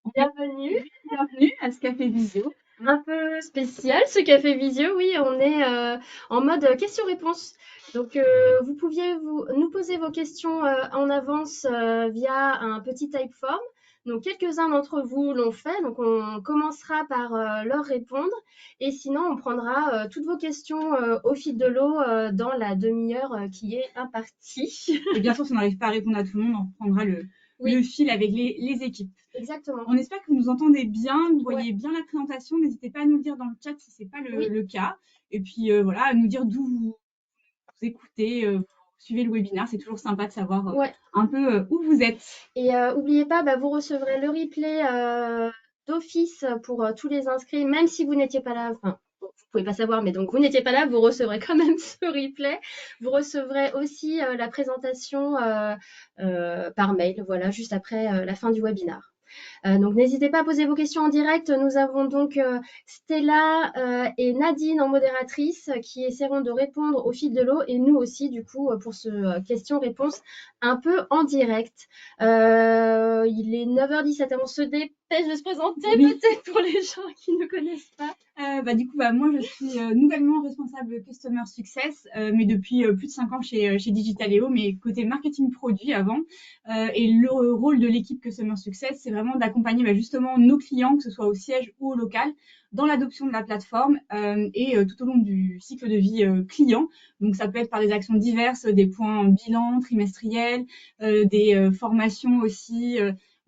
Bienvenue à ce café visio. Un peu spécial ce café visio, oui, on est en mode questions-réponses. Donc vous pouviez nous poser vos questions en avance via un petit typeform. Donc quelques-uns d'entre vous l'ont fait, donc on commencera par leur répondre et sinon on prendra toutes vos questions au fil de l'eau dans la demi-heure qui est impartie. Et bien sûr, si on n'arrive pas à répondre à tout le monde, on reprendra le Oui, fil avec les équipes. exactement. On espère que vous nous entendez bien, que vous Ouais, voyez bien la présentation. N'hésitez pas à nous le dire dans le chat si ce n'est pas oui. le cas. Et puis voilà, à nous dire d'où vous écoutez, vous suivez le webinaire. C'est toujours sympa de savoir Ouais. un peu où vous êtes. Et oubliez pas, vous recevrez le replay d'office pour tous les inscrits, même si vous n'étiez pas là. Enfin, bon, vous pouvez pas savoir, mais donc vous n'étiez pas là, vous recevrez quand même ce replay. Vous recevrez aussi la présentation par mail, voilà, juste après la fin du webinaire. Donc n'hésitez pas à poser vos questions en direct. Nous avons donc Stella et Nadine en modératrice qui essaieront de répondre au fil de l'eau et nous aussi du coup pour ce question-réponse un peu en direct. Il est 9h17 et on se dépêche de se présenter peut-être pour les gens qui ne connaissent pas. Du coup, moi, je suis nouvellement responsable Customer Success, mais depuis plus de 5 ans chez Digitaléo, mais côté marketing produit avant. Et le rôle de l'équipe Customer Success, c'est vraiment d'accompagner justement nos clients, que ce soit au siège ou au local, dans l'adoption de la plateforme et tout au long du cycle de vie client. Donc, ça peut être par des actions diverses, des points bilan trimestriels, des formations aussi.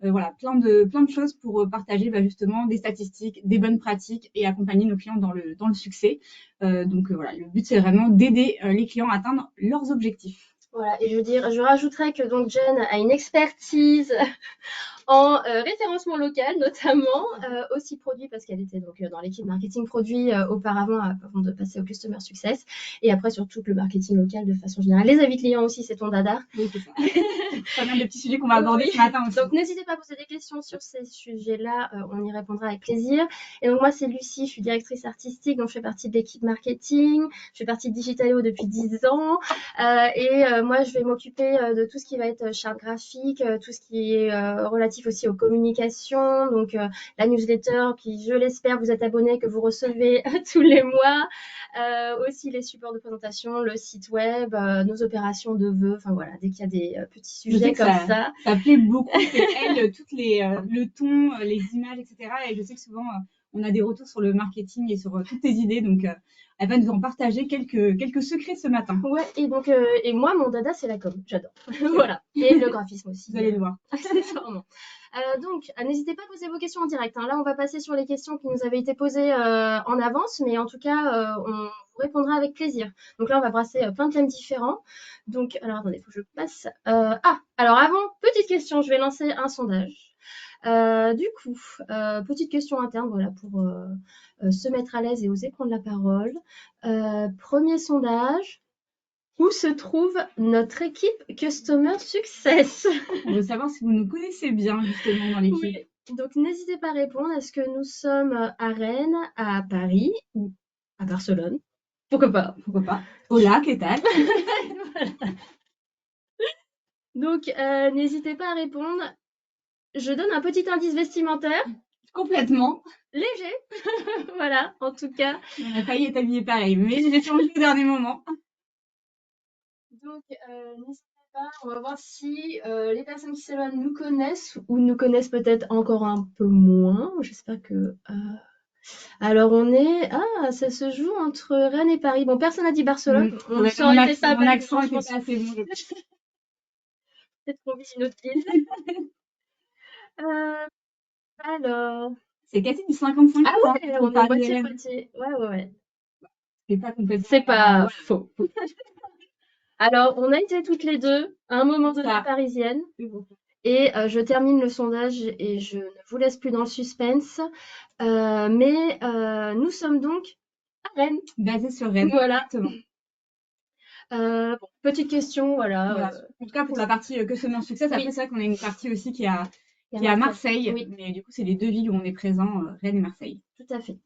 Voilà, plein de choses pour partager justement des statistiques, des bonnes pratiques et accompagner nos clients dans le succès. Voilà, le but c'est vraiment d'aider les clients à atteindre leurs objectifs. Voilà, et je rajouterais que donc Jen a une expertise en référencement local notamment, aussi produit parce qu'elle était donc dans l'équipe marketing produit auparavant avant de passer au customer success et après surtout le marketing local de façon générale. Les avis clients aussi, c'est ton dada. Oui, c'est ça. Pas mal de petits sujets qu'on va aborder ce matin aussi. Donc n'hésitez pas à poser des questions sur ces sujets-là, on y répondra avec plaisir. Et donc moi c'est Lucie, je suis directrice artistique, donc je fais partie de l'équipe marketing, je fais partie de Digitaléo depuis 10 ans moi je vais m'occuper de tout ce qui va être charte graphique, tout ce qui est relatif aussi aux communications, donc la newsletter qui je l'espère vous êtes abonné, que vous recevez tous les mois, aussi les supports de présentation, le site web, nos opérations de vœux, enfin voilà, dès qu'il y a des petits sujets comme ça. Ça plaît beaucoup, c'est elle, toutes le ton, les images, etc. Et je sais que souvent, on a des retours sur le marketing et sur toutes tes idées. Donc, elle va nous en partager quelques secrets ce matin. Ouais, et donc, et moi, mon dada, c'est la com. J'adore. Voilà. Et le graphisme aussi. Vous allez le voir. Accessoirement. Donc, n'hésitez pas à poser vos questions en direct, hein. Là, on va passer sur les questions qui nous avaient été posées en avance, mais en tout cas, on vous répondra avec plaisir. Donc là, on va brasser plein de thèmes différents. Donc, alors attendez, il faut que je passe. Alors avant, petite question, je vais lancer un sondage. Du coup, petite question interne, voilà, pour se mettre à l'aise et oser prendre la parole. Premier sondage. Où se trouve notre équipe Customer Success? On veut savoir si vous nous connaissez bien, justement, dans l'équipe. Oui. Donc, n'hésitez pas à répondre. Est-ce que nous sommes à Rennes, à Paris ou à Barcelone? Pourquoi pas? Pourquoi pas? Hola, ¿qué tal? Voilà. Donc, n'hésitez pas à répondre. Je donne un petit indice vestimentaire. Complètement. Léger. Voilà, en tout cas. On a failli être habillé pareil, mais j'ai changé au dernier moment. Donc, n'hésitez pas, on va voir si les personnes qui s'éloignent nous connaissent ou nous connaissent peut-être encore un peu moins. J'espère que. Alors, on est. Ah, ça se joue entre Rennes et Paris. Bon, personne n'a dit Barcelone. Ouais, Ça aurait été pas mon mal. accent Je était pense pas assez bon. peut-être qu'on vise une autre ville. Euh, alors. C'est quasi du 55. Ah ouais, on est moitié-moitié. Ouais. C'est pas complètement. C'est pas faux. Alors, on a été toutes les deux à un moment donné Ça. parisienne. Et je termine le sondage et je ne vous laisse plus dans le suspense. Mais nous sommes donc à Rennes. Basé sur Rennes. Voilà. Exactement. Bon, petite question, voilà. En tout cas, pour la partie Customer Success, après, c'est vrai qu'on a une partie aussi qui est à Marseille. Oui. Mais du coup, c'est les deux villes où on est présent, Rennes et Marseille. Tout à fait.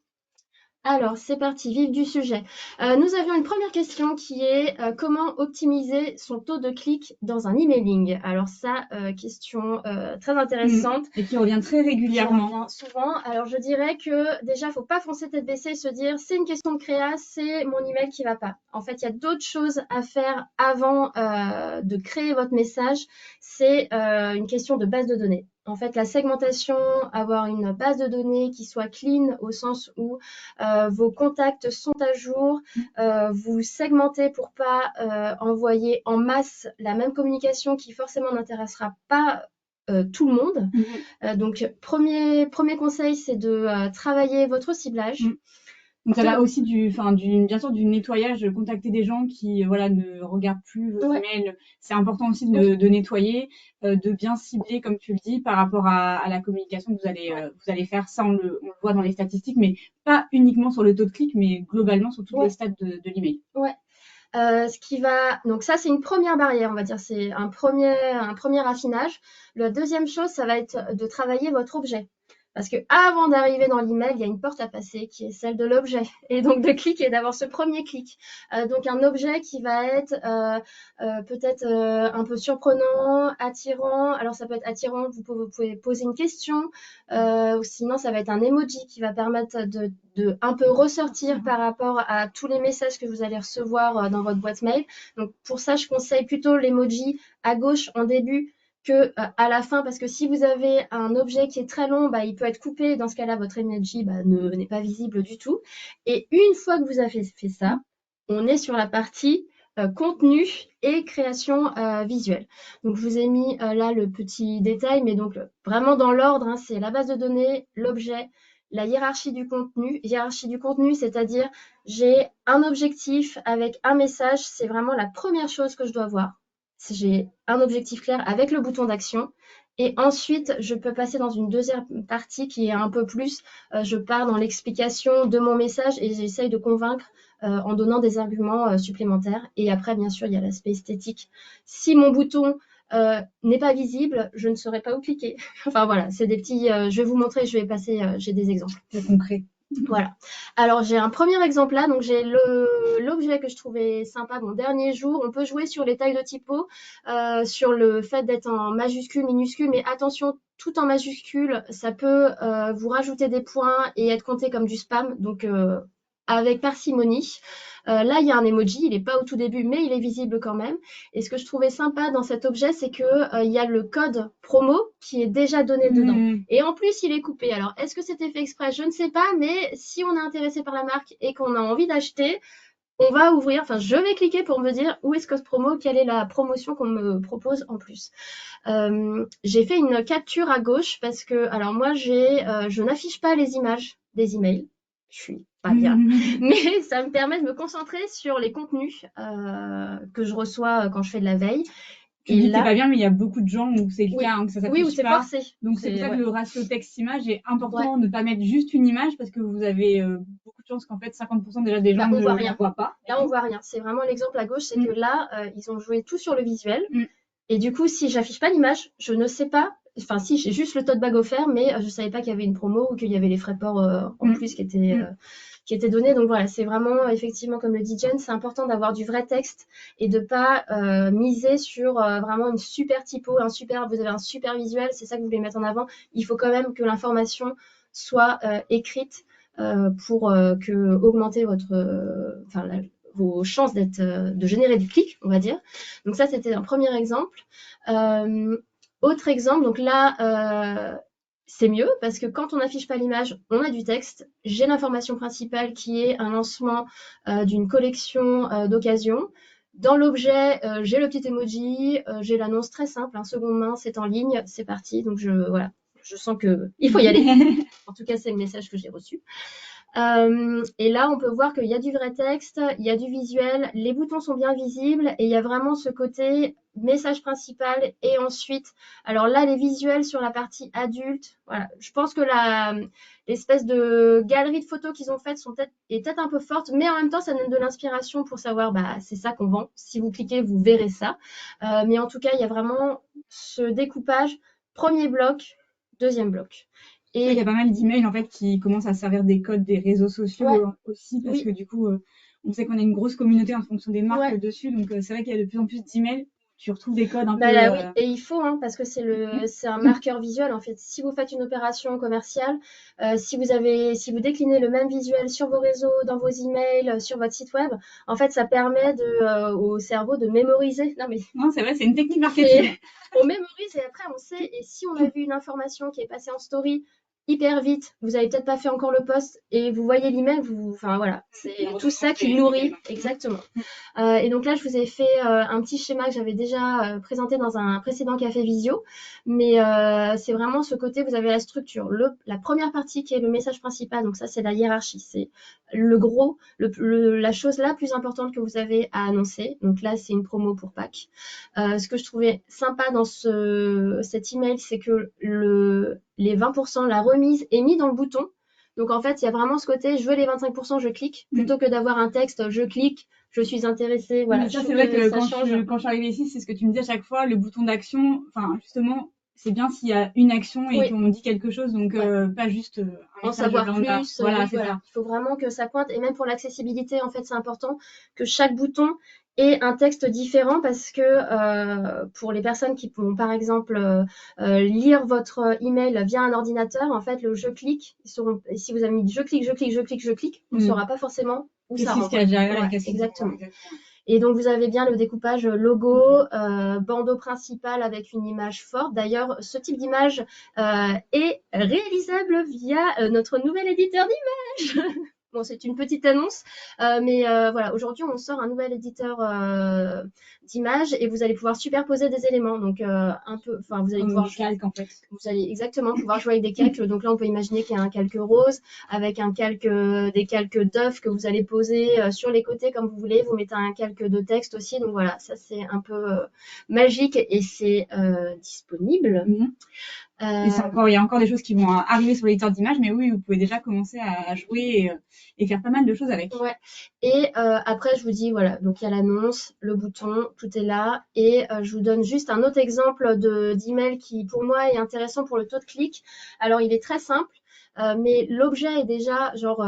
Alors, c'est parti, vif du sujet. Nous avions une première question qui est comment optimiser son taux de clic dans un emailing? Alors ça, question très intéressante Et qui revient très qui régulièrement. revient souvent. Alors, je dirais que déjà, faut pas foncer tête baissée et se dire c'est une question de créa, c'est mon email qui va pas. En fait, il y a d'autres choses à faire avant de créer votre message. C'est une question de base de données. En fait, la segmentation, avoir une base de données qui soit clean au sens où vos contacts sont à jour, vous segmentez pour pas envoyer en masse la même communication qui forcément n'intéressera pas tout le monde. Donc, premier conseil, c'est de travailler votre ciblage. Donc ça va aussi bien sûr du nettoyage, contacter des gens qui voilà ne regardent plus vos emails. C'est important aussi de nettoyer, de bien cibler comme tu le dis par rapport à la communication que vous allez faire. Ça on le voit dans les statistiques, mais pas uniquement sur le taux de clic, mais globalement sur tous les stades de l'email. Ouais. Donc ça, c'est une première barrière, on va dire, c'est un premier affinage. La deuxième chose, ça va être de travailler votre objet. Parce que avant d'arriver dans l'email, il y a une porte à passer qui est celle de l'objet. Et donc de cliquer, d'avoir ce premier clic. Donc un objet qui va être peut-être un peu surprenant, attirant. Alors ça peut être attirant, vous pouvez poser une question. Ou sinon, ça va être un emoji qui va permettre de un peu ressortir par rapport à tous les messages que vous allez recevoir dans votre boîte mail. Donc pour ça, je conseille plutôt l'emoji à gauche en début que à la fin, parce que si vous avez un objet qui est très long, il peut être coupé. Dans ce cas-là, votre emoji n'est pas visible du tout. Et une fois que vous avez fait ça, on est sur la partie contenu et création visuelle. Donc, je vous ai mis là le petit détail, mais donc vraiment dans l'ordre, c'est la base de données, l'objet, la hiérarchie du contenu. Hiérarchie du contenu, c'est-à-dire j'ai un objectif avec un message, c'est vraiment la première chose que je dois voir. J'ai un objectif clair avec le bouton d'action. Et ensuite, je peux passer dans une deuxième partie qui est un peu plus, je pars dans l'explication de mon message et j'essaye de convaincre en donnant des arguments supplémentaires. Et après, bien sûr, il y a l'aspect esthétique. Si mon bouton n'est pas visible, je ne saurais pas où cliquer. Enfin voilà, c'est des petits. Je vais vous montrer, je vais passer, j'ai des exemples. C'est concret. Voilà. Alors, j'ai un premier exemple là. Donc, j'ai l'objet que je trouvais sympa. Bon, dernier jour, on peut jouer sur les tailles de typo, sur le fait d'être en majuscule, minuscule. Mais attention, tout en majuscule, ça peut vous rajouter des points et être compté comme du spam. Donc, avec parcimonie. Là, il y a un emoji, il n'est pas au tout début, mais il est visible quand même. Et ce que je trouvais sympa dans cet objet, c'est que il y a le code promo qui est déjà donné dedans. Et en plus, il est coupé. Alors, est-ce que c'était fait exprès? Je ne sais pas, mais si on est intéressé par la marque et qu'on a envie d'acheter, on va ouvrir, enfin, je vais cliquer pour me dire où est ce code promo, quelle est la promotion qu'on me propose en plus. J'ai fait une capture à gauche parce que, alors moi, je n'affiche pas les images des emails. Je suis pas bien, mais ça me permet de me concentrer sur les contenus que je reçois quand je fais de la veille. Tu dis que c'est pas bien, mais il y a beaucoup de gens où c'est le cas, que ça s'affiche où c'est pas. forcé. Donc c'est pour ça que le ratio texte-image est important, ne pas mettre juste une image parce que vous avez beaucoup de chances qu'en fait 50% déjà des gens ne voient pas. Là, on voit rien. C'est vraiment l'exemple à gauche, c'est que là, ils ont joué tout sur le visuel. Et du coup, si j'affiche pas l'image, je ne sais pas. Enfin, si, j'ai juste le tote bag offert, mais je savais pas qu'il y avait une promo ou qu'il y avait les frais de port en plus qui étaient donnés. Donc voilà, c'est vraiment, effectivement, comme le dit Jen, c'est important d'avoir du vrai texte et de pas miser sur vraiment une super typo, vous avez un super visuel, c'est ça que vous voulez mettre en avant. Il faut quand même que l'information soit écrite pour augmenter vos chances de générer du clic, on va dire. Donc ça, c'était un premier exemple. Autre exemple, donc là, c'est mieux parce que quand on n'affiche pas l'image, on a du texte. J'ai l'information principale qui est un lancement d'une collection d'occasion. Dans l'objet, j'ai le petit emoji, j'ai l'annonce très simple, seconde main, c'est en ligne, c'est parti. Donc voilà, je sens qu'il faut y aller. En tout cas, c'est le message que j'ai reçu. Et là, on peut voir qu'il y a du vrai texte, il y a du visuel, les boutons sont bien visibles et il y a vraiment ce côté message principal et ensuite, alors là, les visuels sur la partie adulte, voilà, je pense que l'espèce de galerie de photos qu'ils ont faite est peut-être un peu forte, mais en même temps, ça donne de l'inspiration pour savoir, c'est ça qu'on vend. Si vous cliquez, vous verrez ça. Mais en tout cas, il y a vraiment ce découpage, premier bloc, deuxième bloc. C'est vrai qu'il y Et a pas mal d'emails en fait qui commencent à servir des codes des réseaux sociaux ouais, aussi parce que oui, du coup on sait qu'on a une grosse communauté en fonction des marques ouais. dessus donc c'est vrai qu'il y a de plus en plus d'emails où tu retrouves des codes un Bah peu là oui, et il faut, hein, parce que c'est un marqueur visuel en fait. Si vous faites une opération commerciale, si vous déclinez le même visuel sur vos réseaux, dans vos emails, sur votre site web, en fait, ça permet au cerveau de mémoriser. Non mais non c'est vrai c'est une technique c'est, marketing. on mémorise et après on sait. Et si on a vu une information qui est passée en story hyper vite, vous avez peut-être pas fait encore le post et vous voyez l'email, enfin voilà, c'est tout ça qui nourrit exactement. Et donc là, je vous ai fait un petit schéma que j'avais déjà présenté dans un précédent café visio, mais c'est vraiment ce côté, vous avez la structure. La première partie qui est le message principal, donc ça c'est la hiérarchie, c'est le gros, la chose la plus importante que vous avez à annoncer. Donc là, c'est une promo pour Pâques. Ce que je trouvais sympa dans cet email, c'est que les 20%, la remise est mis dans le bouton. Donc en fait, il y a vraiment ce côté, je veux les 25%, je clique, plutôt que d'avoir un texte, je clique, je suis intéressée. Voilà, Mais je ça, trouve c'est vrai que que ça change. quand je suis arrivée ici, c'est ce que tu me dis à chaque fois, le bouton d'action, enfin, justement, c'est bien s'il y a une action et Oui, qu'on dit quelque chose, donc ouais. pas juste un En message savoir lambda. plus, Voilà, oui, c'est voilà. ça. Il faut vraiment que ça pointe. Et même pour l'accessibilité, en fait, c'est important que chaque bouton ait un texte différent parce que pour les personnes qui pourront, par exemple, lire votre email via un ordinateur, en fait, le je clique, et si vous avez mis je clique, je clique, je clique, je clique, on ne Mm. saura pas forcément où ça Qu'est-ce qui se renvoie. cache derrière et Ouais, qu'est-ce qu'ils envoient exactement. exactement. Et donc, vous avez bien le découpage logo, bandeau principal avec une image forte. D'ailleurs, ce type d'image est réalisable via notre nouvel éditeur d'image. Bon, c'est une petite annonce, mais voilà, aujourd'hui, on sort un nouvel éditeur d'image et vous allez pouvoir superposer des éléments. Donc, un peu, enfin, vous allez Comme pouvoir des calques, en fait. vous allez exactement pouvoir jouer avec des calques. Donc là, on peut imaginer qu'il y a un calque rose avec des calques d'œufs que vous allez poser sur les côtés comme vous voulez. Vous mettez un calque de texte aussi. Donc voilà, ça c'est un peu magique et c'est disponible. Mhm. Et il y a encore des choses qui vont arriver sur l'éditeur d'image, mais oui, vous pouvez déjà commencer à jouer et faire pas mal de choses avec. Ouais. Et après, je vous dis, voilà, donc il y a l'annonce, le bouton, tout est là. Et je vous donne juste un autre exemple d'email qui, pour moi, est intéressant pour le taux de clic. Alors, il est très simple, mais l'objet est déjà, genre,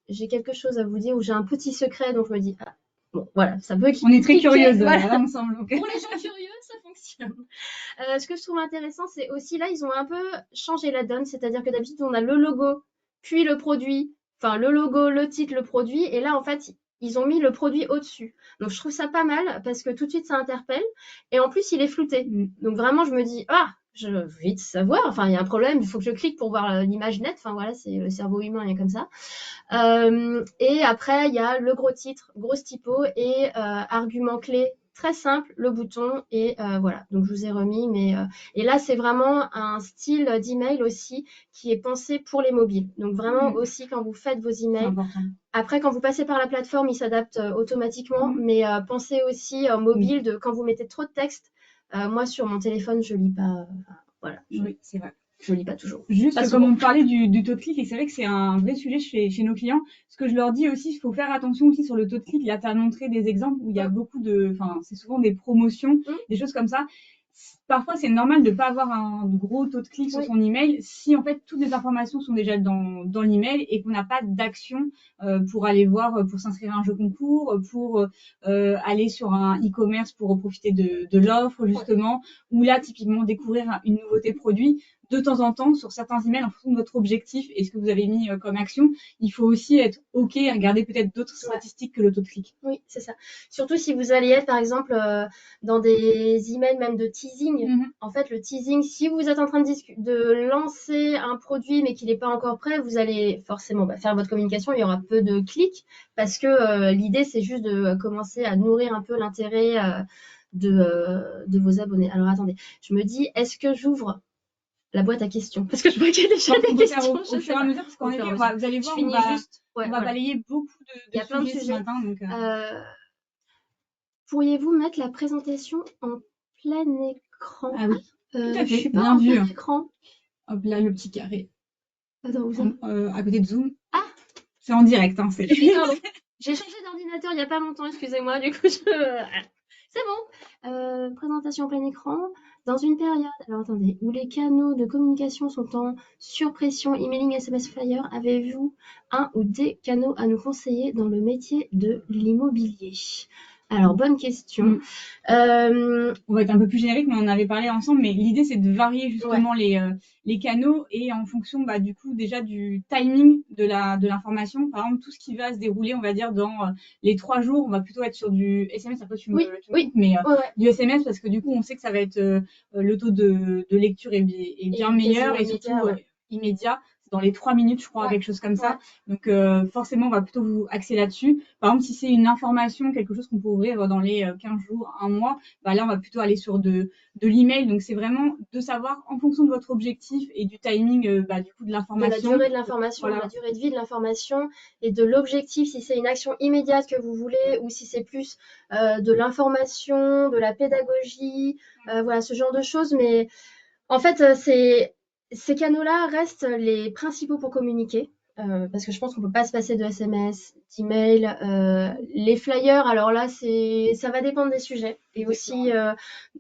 j'ai quelque chose à vous dire ou j'ai un petit secret, donc je me dis, ah, bon, voilà, ça peut On est très cliquer, curieuses voilà. là ensemble. Donc. Pour les gens curieux, ça fonctionne. Ce que je trouve intéressant, c'est aussi là, ils ont un peu changé la donne, c'est-à-dire que d'habitude, on a le logo, puis le produit, enfin le logo, le titre, le produit, et là, en fait, ils ont mis le produit au-dessus. Donc, je trouve ça pas mal parce que tout de suite, ça interpelle, et en plus, il est flouté. Donc, vraiment, je me dis, ah, je veux vite savoir, enfin, il y a un problème, il faut que je clique pour voir l'image nette, enfin, voilà, c'est le cerveau humain, il est comme ça. Et après, il y a le gros titre, grosse typo et argument clé très simple, le bouton et voilà. Donc je vous ai remis, mais et là c'est vraiment un style d'email aussi qui est pensé pour les mobiles. Donc vraiment aussi quand vous faites vos emails. Après quand vous passez par la plateforme, il s'adapte automatiquement, mais pensez aussi mobile de quand vous mettez trop de texte. Moi sur mon téléphone je lis pas. Voilà. Oui, c'est vrai. Je lis pas toujours. Juste Pas comme souvent. on parlait du taux de clic, et c'est vrai que c'est un vrai sujet chez nos clients. Ce que je leur dis aussi, il faut faire attention aussi sur le taux de clic. Là, tu as montré des exemples où il y a beaucoup enfin, c'est souvent des promotions, des choses comme ça. Parfois, c'est normal de ne pas avoir un gros taux de clic sur son email si en fait toutes les informations sont déjà dans l'email et qu'on n'a pas d'action pour aller voir, pour s'inscrire à un jeu concours, pour aller sur un e-commerce pour profiter de l'offre justement, ou là typiquement découvrir une nouveauté produit. De temps en temps, sur certains emails, en fonction de votre objectif et ce que vous avez mis comme action, il faut aussi être OK et regarder peut-être d'autres statistiques que le taux de clic. Oui, c'est ça. Surtout si vous allez être, par exemple, dans des emails même de teasing. En fait, le teasing, si vous êtes en train de lancer un produit mais qu'il n'est pas encore prêt, vous allez forcément faire votre communication. Il y aura peu de clics parce que l'idée, c'est juste de commencer à nourrir un peu l'intérêt de vos abonnés. Alors, attendez, je me dis, est-ce que j'ouvre la boîte à questions parce que je vois qu'il y a déjà des questions. Au fur et à mesure, parce qu'en effet, vous allez voir, on va balayer beaucoup de sujets ce matin. Donc, pourriez-vous mettre la présentation en plein écran? Ah oui, tout à fait. Je suis pas bien en vu. plein écran. Hop là, le petit carré. Attends, vous êtes... à côté de Zoom. Ah, c'est en direct. Hein, pardon. J'ai changé d'ordinateur il n'y a pas longtemps, excusez-moi. Du coup, C'est bon. Présentation en plein écran. Dans une période, alors attendez, où les canaux de communication sont en surpression, emailing, SMS, flyer, avez-vous un ou des canaux à nous conseiller dans le métier de l'immobilier? Alors, bonne question. On va être un peu plus générique, mais on en avait parlé ensemble. Mais l'idée, c'est de varier justement les canaux et en fonction, du coup, déjà du timing de l'information. Par exemple, tout ce qui va se dérouler, on va dire, dans les 3 jours, on va plutôt être sur du SMS. Après, tu me coupes, mais du SMS parce que du coup, on sait que ça va être le taux de lecture est bien meilleur et surtout immédiat. Dans les 3 minutes, je crois, quelque chose comme ça. Donc, forcément, on va plutôt vous axer là-dessus. Par exemple, si c'est une information, quelque chose qu'on peut ouvrir dans les 15 jours, un mois, là, on va plutôt aller sur de l'email. Donc, c'est vraiment de savoir, en fonction de votre objectif et du timing, du coup, de l'information. De la durée de l'information, de la durée de vie de l'information et de l'objectif, si c'est une action immédiate que vous voulez ou si c'est plus de l'information, de la pédagogie, voilà, ce genre de choses. Mais en fait, ces canaux-là restent les principaux pour communiquer, parce que je pense qu'on peut pas se passer de SMS, d'email. Les flyers, alors là, ça va dépendre des sujets et aussi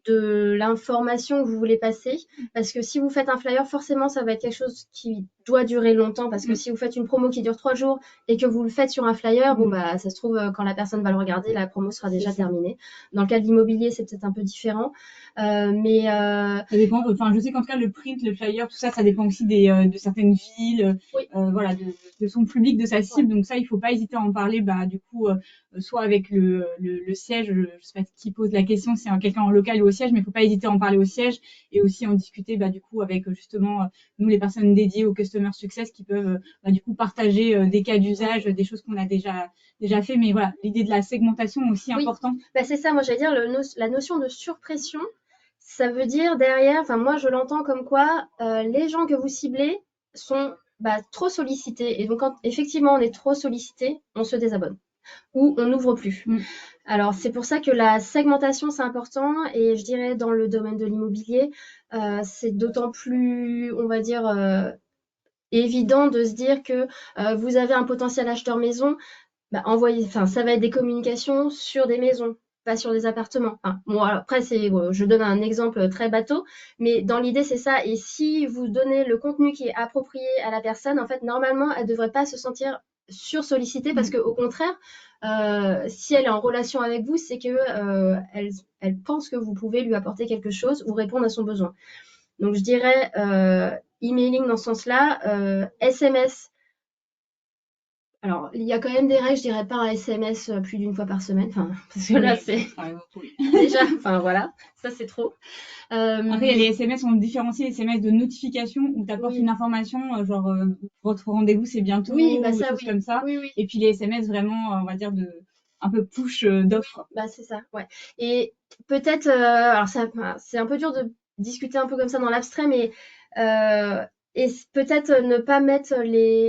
de l'information que vous voulez passer. Parce que si vous faites un flyer, forcément, ça va être quelque chose qui doit durer longtemps. Parce que si vous faites une promo qui dure 3 jours et que vous le faites sur un flyer, ça se trouve, quand la personne va le regarder, la promo sera déjà terminée. Dans le cas de l'immobilier, c'est peut-être un peu différent. Ça dépend. Enfin, je sais qu'en tout cas, le print, le flyer, tout ça, ça dépend aussi de certaines villes, voilà, de son public, de sa cible. Donc ça, il faut pas hésiter à en parler. Du coup, soit avec le siège, je sais pas qui pose la question, si c'est quelqu'un en local ou au siège, mais il faut pas hésiter à en parler au siège et aussi en discuter, du coup, avec justement nous les personnes dédiées au customer success qui peuvent, du coup, partager des cas d'usage, des choses qu'on a déjà fait. Mais voilà, l'idée de la segmentation aussi important. C'est ça. Moi, j'allais dire la notion de surpression. Ça veut dire derrière, enfin moi je l'entends comme quoi les gens que vous ciblez sont trop sollicités. Et donc quand effectivement on est trop sollicité, on se désabonne ou on n'ouvre plus. Alors c'est pour ça que la segmentation c'est important et je dirais dans le domaine de l'immobilier, c'est d'autant plus, on va dire, évident de se dire que vous avez un potentiel acheteur maison, ça va être des communications sur des maisons, pas sur des appartements. Après, je donne un exemple très bateau, mais dans l'idée, c'est ça. Et si vous donnez le contenu qui est approprié à la personne, en fait, normalement, elle ne devrait pas se sentir sursollicitée parce qu'au contraire, si elle est en relation avec vous, c'est que elle pense que vous pouvez lui apporter quelque chose ou répondre à son besoin. Donc, je dirais emailing dans ce sens-là, SMS. Alors, il y a quand même des règles, je dirais pas un SMS plus d'une fois par semaine, parce que là, c'est déjà, voilà, ça c'est trop. Après, les SMS, on différencie les SMS de notification où tu apportes une information, genre votre rendez-vous c'est bientôt, des choses comme ça. Et puis les SMS vraiment, on va dire, un peu push d'offres. C'est ça, ouais. Et peut-être, alors c'est un peu dur de discuter un peu comme ça dans l'abstrait, mais et peut-être ne pas mettre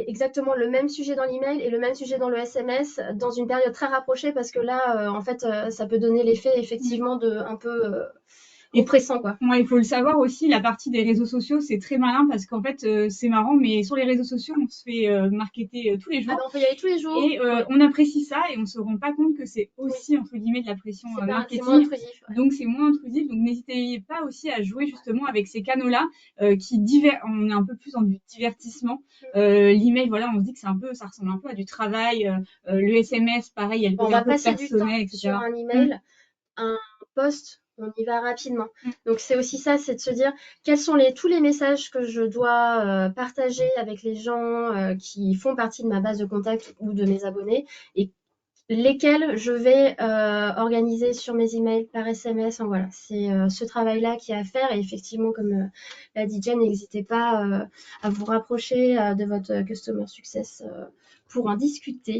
exactement le même sujet dans l'email et le même sujet dans le SMS dans une période très rapprochée parce que là, en fait, ça peut donner l'effet effectivement de un peu oppressant, quoi. Ouais, il faut le savoir aussi, la partie des réseaux sociaux, c'est très malin parce qu'en fait, c'est marrant, mais sur les réseaux sociaux, on se fait marketer tous les jours. On peut y aller tous les jours. Et on apprécie ça et on se rend pas compte que c'est aussi, entre guillemets, de la pression marketing. C'est moins intrusif. Donc, c'est moins intrusif. Donc, n'hésitez pas aussi à jouer justement avec ces canaux-là on est un peu plus dans du divertissement. L'email, voilà, on se dit que ça ressemble un peu à du travail. Le SMS, pareil, il y a le côté un peu personnel, etc. Sur un email, un post, on y va rapidement. Donc c'est aussi ça, c'est de se dire quels sont tous les messages que je dois partager avec les gens qui font partie de ma base de contact ou de mes abonnés et lesquels je vais organiser sur mes emails par SMS. Voilà, c'est ce travail-là qui est à faire et effectivement, comme l'a dit Jen, n'hésitez pas à vous rapprocher de votre Customer Success pour en discuter.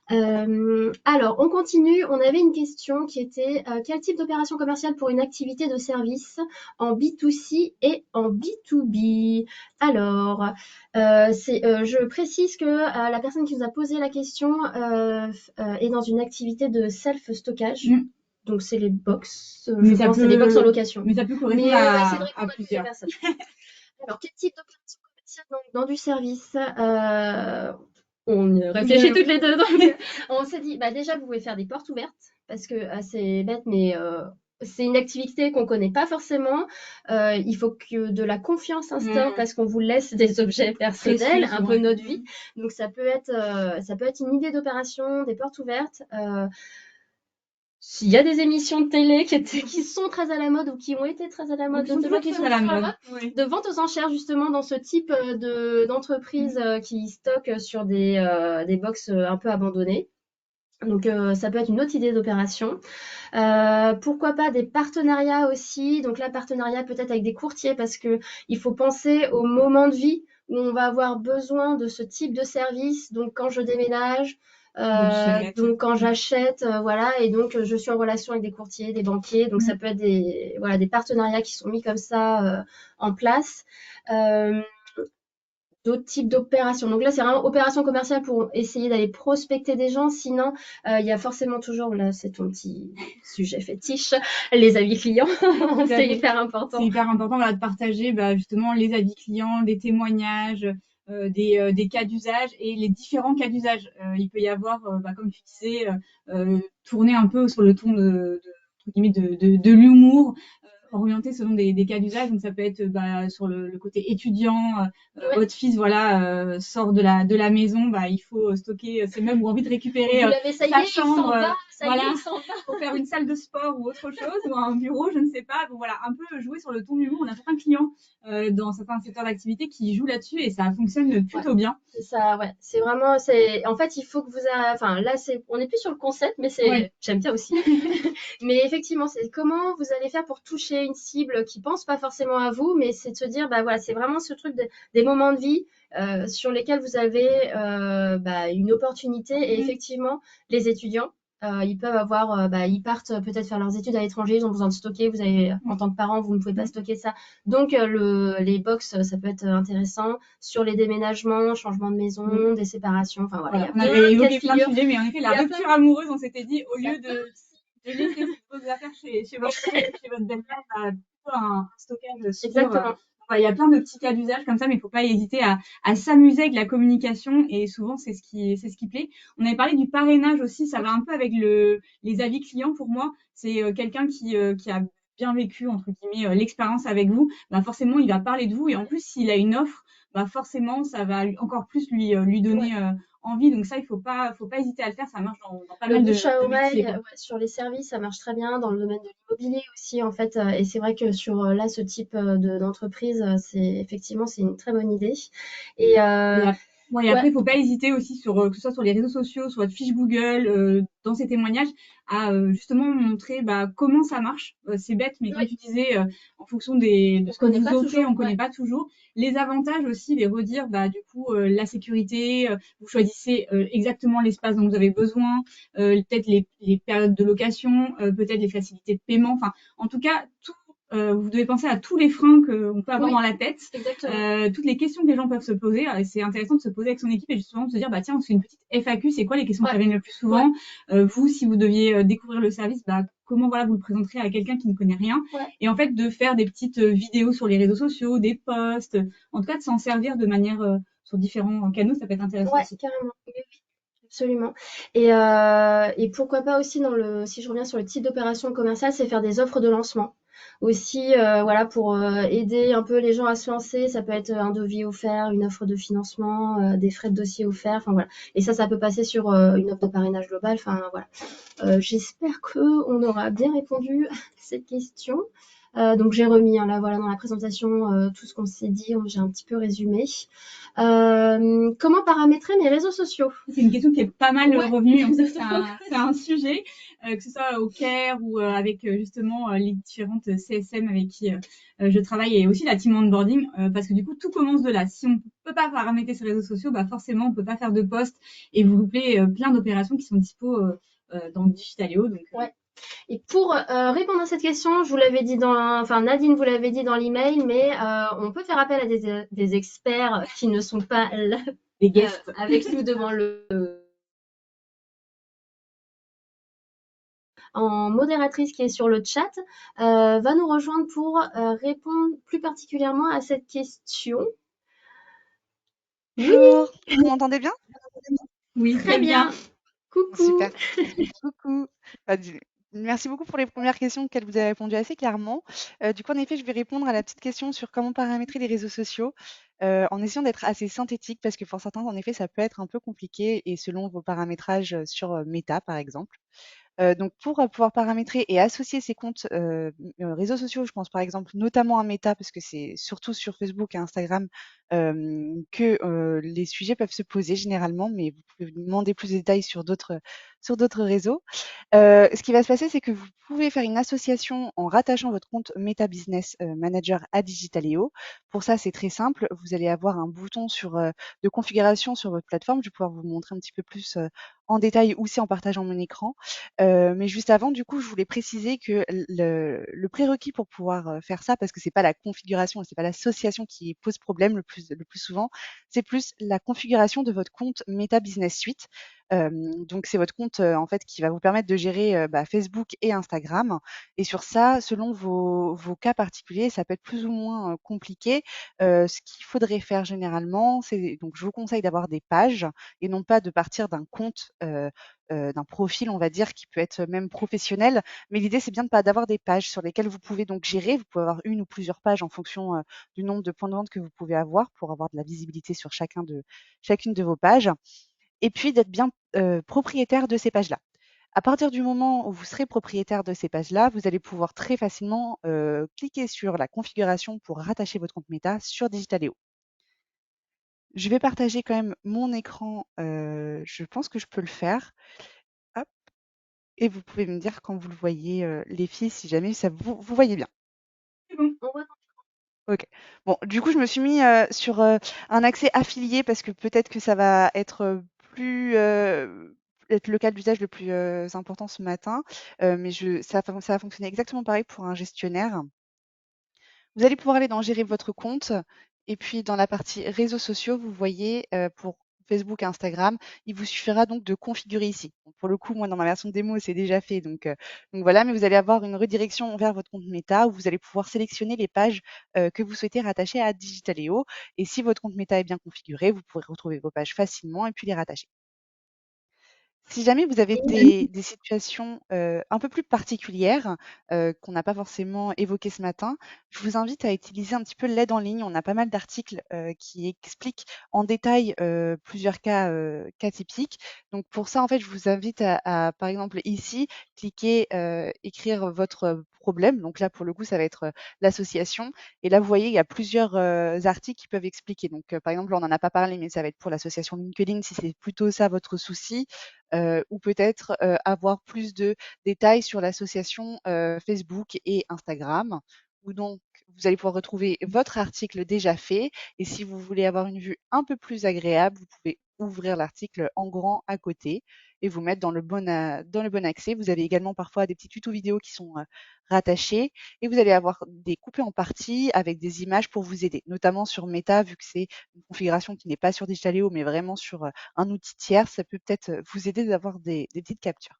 Alors, on continue. On avait une question qui était quel type d'opération commerciale pour une activité de service en B2C et en B2B? Alors, je précise que la personne qui nous a posé la question est dans une activité de self-stockage. Donc, c'est les box. C'est les box en location. Mais ça peut correspondre à plusieurs personnes. Alors, quel type d'opération commerciale dans du service On y réfléchit toutes les deux. Donc, on s'est dit, bah déjà, vous pouvez faire des portes ouvertes parce que c'est bête, mais c'est une activité qu'on connaît pas forcément. Il faut que de la confiance s'instaure parce qu'on vous laisse des objets personnels, un peu notre vie. Donc ça peut être une idée d'opération, des portes ouvertes. S'il y a des émissions de télé qui sont très à la mode ou qui ont été très à la mode, de vente aux enchères justement dans ce type d'entreprise qui stockent sur des box un peu abandonnées. Donc ça peut être une autre idée d'opération. Pourquoi pas des partenariats aussi. Donc là, partenariat peut-être avec des courtiers parce que il faut penser au moment de vie où on va avoir besoin de ce type de service. Donc quand je déménage, donc quand j'achète, voilà, et donc je suis en relation avec des courtiers, des banquiers. Donc ça peut être des partenariats qui sont mis comme ça en place. D'autres types d'opérations. Donc là, c'est vraiment opération commerciale pour essayer d'aller prospecter des gens. Sinon, il y a forcément toujours, là, c'est ton petit sujet fétiche, les avis clients. C'est hyper important. C'est hyper important de partager justement les avis clients, des témoignages, des cas d'usage et les différents cas d'usage. Il peut y avoir, comme tu disais, tourner un peu sur le ton de l'humour, orienté selon des cas d'usage. Donc ça peut être sur le côté étudiant, votre fils sort de la maison, il faut stocker ses meubles ou envie de récupérer sa chambre, pour faire une salle de sport ou autre chose, ou un bureau, je ne sais pas. Donc voilà, un peu jouer sur le ton de l'humour. On a certains clients dans certains secteurs d'activité qui jouent là-dessus et ça fonctionne plutôt bien. C'est ça, ouais. C'est vraiment, en fait, il faut que enfin, là, on n'est plus sur le concept, mais j'aime bien aussi. Mais effectivement, c'est comment vous allez faire pour toucher une cible qui pense pas forcément à vous, mais c'est de se dire, voilà, c'est vraiment ce truc des moments de vie sur lesquels vous avez une opportunité. Et effectivement, les étudiants, ils peuvent avoir, ils partent peut-être faire leurs études à l'étranger, ils ont besoin de stocker. Vous avez, en tant que parent, vous ne pouvez pas stocker ça. Donc, les box, ça peut être intéressant sur les déménagements, changement de maison, des séparations. Enfin, voilà. On avait évoqué plein de sujets, mais en effet, la rupture amoureuse, on s'était dit, au lieu de laisser vos affaires chez votre belle-mère, plutôt un stockage sûr. Exactement. Il y a plein de petits cas d'usage comme ça, mais il ne faut pas hésiter à s'amuser avec la communication et souvent c'est ce qui plaît. On avait parlé du parrainage aussi, ça va un peu avec les avis clients pour moi. C'est quelqu'un qui a bien vécu entre guillemets l'expérience avec vous. Forcément il va parler de vous et en plus s'il a une offre, forcément ça va encore plus lui donner envie. Donc ça il faut pas hésiter à le faire. Ça marche dans pas mal de bouche à oreille, sur les services, ça marche très bien dans le domaine de l'immobilier aussi en fait. Et c'est vrai que sur là ce type d'entreprise, c'est une très bonne idée. Et après, il faut pas hésiter aussi que ce soit sur les réseaux sociaux, sur votre fiche Google, dans ces témoignages, à justement montrer comment ça marche. C'est bête, mais comme tu disais, en fonction de ce que vous offrez, on connaît pas toujours. Les avantages aussi, les redire, du coup, la sécurité, vous choisissez exactement l'espace dont vous avez besoin, peut-être les périodes de location, peut-être les facilités de paiement. Enfin, en tout cas, tout. Vous devez penser à tous les freins qu'on peut avoir dans la tête, toutes les questions que les gens peuvent se poser. C'est intéressant de se poser avec son équipe et justement de se dire tiens, on se fait une petite FAQ, c'est quoi les questions qui reviennent le plus souvent vous, si vous deviez découvrir le service, comment vous le présenterez à quelqu'un qui ne connaît rien et en fait de faire des petites vidéos sur les réseaux sociaux, des posts, en tout cas de s'en servir de manière sur différents canaux, ça peut être intéressant aussi. Carrément. Absolument. Et pourquoi pas aussi si je reviens sur le type d'opération commerciale, c'est faire des offres de lancement. Aussi, pour aider un peu les gens à se lancer, ça peut être un devis offert, une offre de financement, des frais de dossier offerts, enfin voilà. Et ça peut passer sur une offre de parrainage global, enfin voilà. J'espère qu'on aura bien répondu à cette question. Donc j'ai remis là dans la présentation tout ce qu'on s'est dit, j'ai un petit peu résumé. Comment paramétrer mes réseaux sociaux? C'est une question qui est pas mal revenue. On sait que c'est un sujet, que ce soit au CARE ou avec justement les différentes CSM avec qui je travaille et aussi la team onboarding, parce que du coup tout commence de là. Si on peut pas paramétrer ses réseaux sociaux, forcément on peut pas faire de posts et vous loupez plein d'opérations qui sont dispo dans Digitaléo. Donc, Et pour répondre à cette question, je vous l'avais dit Nadine vous l'avait dit dans l'email, mais on peut faire appel à des experts qui ne sont pas là, des guests avec nous devant en modératrice qui est sur le chat, va nous rejoindre pour répondre plus particulièrement à cette question. Bonjour, vous m'entendez bien? Oui, Très très bien. bien. Coucou. Super. Coucou. Bah, merci beaucoup pour les premières questions auxquelles vous avez répondu assez clairement. Du coup, en effet, je vais répondre à la petite question sur comment paramétrer les réseaux sociaux, en essayant d'être assez synthétique parce que pour certains, en effet, ça peut être un peu compliqué et selon vos paramétrages, sur, Meta, par exemple. Donc pour, pouvoir paramétrer et associer ces comptes, réseaux sociaux, je pense par exemple notamment à Meta parce que c'est surtout sur Facebook et Instagram, que, les sujets peuvent se poser généralement, mais vous pouvez demander plus de détails sur d'autres réseaux. Ce qui va se passer, c'est que vous pouvez faire une association en rattachant votre compte Meta Business, Manager à Digitaléo. Pour ça, c'est très simple. Vous allez avoir un bouton de configuration sur votre plateforme. Je vais pouvoir vous montrer un petit peu plus, en détail aussi en partageant mon écran. Mais juste avant, du coup, je voulais préciser que le prérequis pour pouvoir, faire ça, parce que c'est pas la configuration, c'est pas l'association qui pose problème le plus souvent, c'est plus la configuration de votre compte Meta Business Suite. Donc c'est votre compte, en fait, qui va vous permettre de gérer, Facebook et Instagram et sur ça, selon vos cas particuliers, ça peut être plus ou moins, compliqué. Ce qu'il faudrait faire généralement, c'est donc je vous conseille d'avoir des pages et non pas de partir d'un compte, d'un profil, on va dire, qui peut être même professionnel. Mais l'idée, c'est bien de pas d'avoir des pages sur lesquelles vous pouvez donc gérer. Vous pouvez avoir une ou plusieurs pages en fonction, du nombre de points de vente que vous pouvez avoir pour avoir de la visibilité sur chacune de vos pages et puis d'être bien, propriétaire de ces pages-là. À partir du moment où vous serez propriétaire de ces pages-là, vous allez pouvoir très facilement, cliquer sur la configuration pour rattacher votre compte Meta sur Digitaléo. Je vais partager quand même mon écran, je pense que je peux le faire. Hop et vous pouvez me dire quand vous le voyez, les filles, si jamais ça vous voyez bien? C'est bon. On voit OK. Bon, du coup, je me suis mis, sur, un accès affilié parce que peut-être que ça va être, être le cas d'usage le plus, important ce matin, mais ça va fonctionner exactement pareil pour un gestionnaire. Vous allez pouvoir aller dans gérer votre compte et puis dans la partie réseaux sociaux, vous voyez, pour Facebook et Instagram, il vous suffira donc de configurer ici. Bon, pour le coup, moi, dans ma version démo, c'est déjà fait, donc voilà, mais vous allez avoir une redirection vers votre compte Meta où vous allez pouvoir sélectionner les pages, que vous souhaitez rattacher à Digitaléo et si votre compte Meta est bien configuré, vous pourrez retrouver vos pages facilement et puis les rattacher. Si jamais vous avez des situations, un peu plus particulières, qu'on n'a pas forcément évoquées ce matin, je vous invite à utiliser un petit peu l'aide en ligne. On a pas mal d'articles, qui expliquent en détail, plusieurs cas typiques. Donc pour ça, en fait, je vous invite par exemple ici, cliquer, écrire votre problème. Donc là, pour le coup, ça va être, l'association et là, vous voyez, il y a plusieurs, articles qui peuvent expliquer. Donc, par exemple, là, on n'en a pas parlé, mais ça va être pour l'association LinkedIn si c'est plutôt ça votre souci ou peut-être, avoir plus de détails sur l'association, Facebook et Instagram, où donc vous allez pouvoir retrouver votre article déjà fait et si vous voulez avoir une vue un peu plus agréable, vous pouvez ouvrir l'article en grand à côté et vous mettre dans le bon accès. Vous avez également parfois des petits tutos vidéo qui sont, rattachés et vous allez avoir des coupés en partie avec des images pour vous aider, notamment sur Meta, vu que c'est une configuration qui n'est pas sur Digitaléo, mais vraiment sur, un outil tiers, ça peut peut-être, vous aider d'avoir des petites captures.